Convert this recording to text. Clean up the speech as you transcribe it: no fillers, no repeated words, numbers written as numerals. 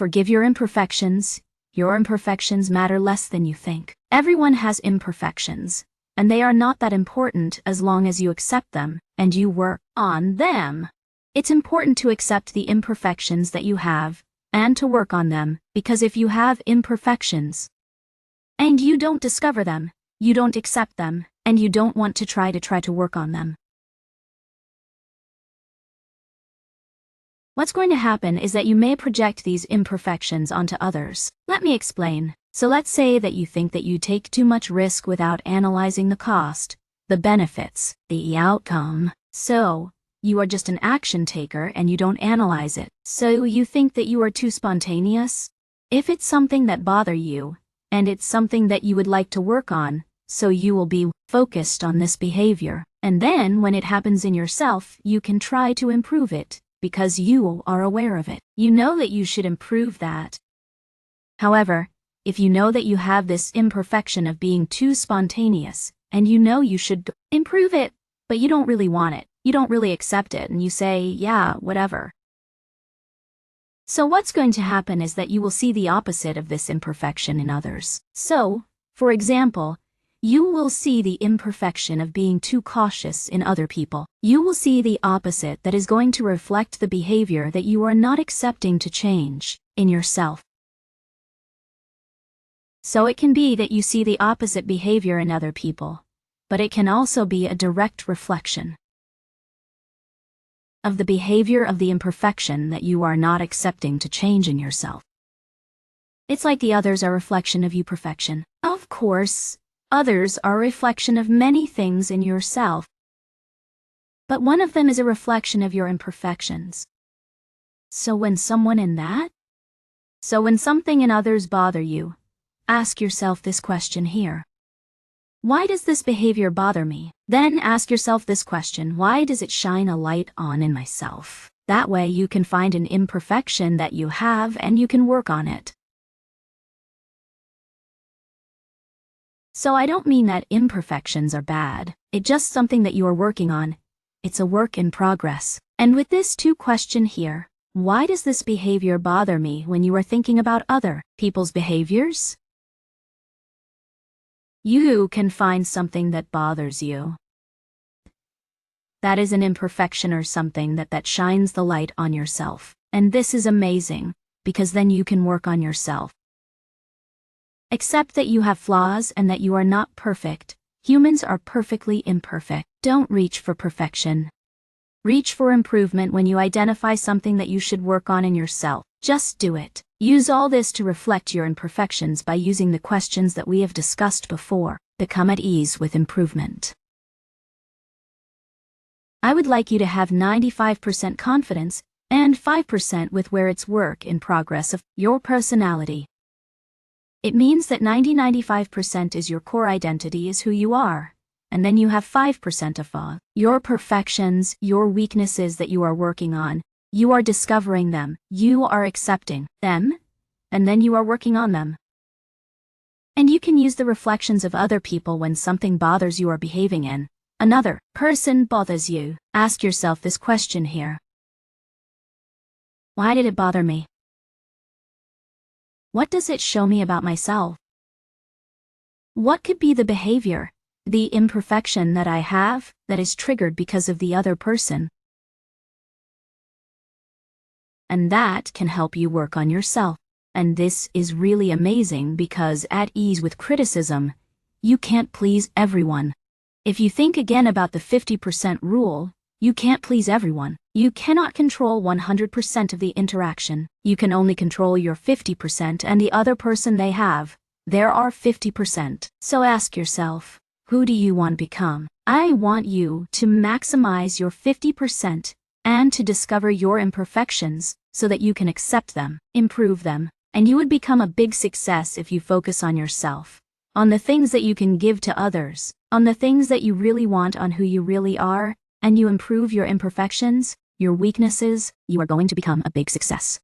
Forgive your imperfections. Your imperfections matter less than you think. Everyone has imperfections, and they are not that important as long as you accept them and you work on them. It's important to accept the imperfections that you have and to work on them, because if you have imperfections and you don't discover them, you don't accept them, and you don't want to try to work on them, what's going to happen is that you may project these imperfections onto others. Let me explain. So let's say that you think that you take too much risk without analyzing the cost, the benefits, the outcome. So you are just an action taker and you don't analyze it. So you think that you are too spontaneous. If it's something that bothers you, and it's something that you would like to work on, so you will be focused on this behavior. And then when it happens in yourself, you can try to improve it, because you are aware of it. You know that you should improve that. However, if you know that you have this imperfection of being too spontaneous, and you know you should improve it, but you don't really want it, you don't really accept it, and you say, yeah, whatever. So what's going to happen is that you will see the opposite of this imperfection in others. So, for example, you will see the imperfection of being too cautious in other people. You will see the opposite that is going to reflect the behavior that you are not accepting to change in yourself. So it can be that you see the opposite behavior in other people, but it can also be a direct reflection of the behavior of the imperfection that you are not accepting to change in yourself. It's like the others are a reflection of you perfection. Of course, others are a reflection of many things in yourself, but one of them is a reflection of your imperfections. So when something in others bother you, ask yourself this question here. Why does this behavior bother me? Then ask yourself this question: why does it shine a light on in myself? That way you can find an imperfection that you have and you can work on it. So I don't mean that imperfections are bad. It's just something that you are working on. It's a work in progress. And with this question here, why does this behavior bother me when you are thinking about other people's behaviors? You can find something that bothers you. That is an imperfection or something that shines the light on yourself. And this is amazing, because then you can work on yourself. Accept that you have flaws and that you are not perfect. Humans are perfectly imperfect. Don't reach for perfection. Reach for improvement when you identify something that you should work on in yourself. Just do it. Use all this to reflect your imperfections by using the questions that we have discussed before. Become at ease with improvement. I would like you to have 95% confidence and 5% with where it's work in progress of your personality. It means that 95% is your core identity, is who you are. And then you have 5% of your perfections, your weaknesses that you are working on. You are discovering them, you are accepting them, and then you are working on them. And you can use the reflections of other people when something bothers you or behaving in another person bothers you. Ask yourself this question here. Why did it bother me? What does it show me about myself? What could be the behavior, the imperfection that I have that is triggered because of the other person? And that can help you work on yourself. And this is really amazing because at ease with criticism, you can't please everyone. If you think again about the 50% rule, you can't please everyone. You cannot control 100% of the interaction. You can only control your 50% and the other person they have. There are 50%. So ask yourself, who do you want to become? I want you to maximize your 50% and to discover your imperfections so that you can accept them, improve them, and you would become a big success if you focus on yourself, on the things that you can give to others, on the things that you really want, on who you really are, and you improve your imperfections, your weaknesses. You are going to become a big success.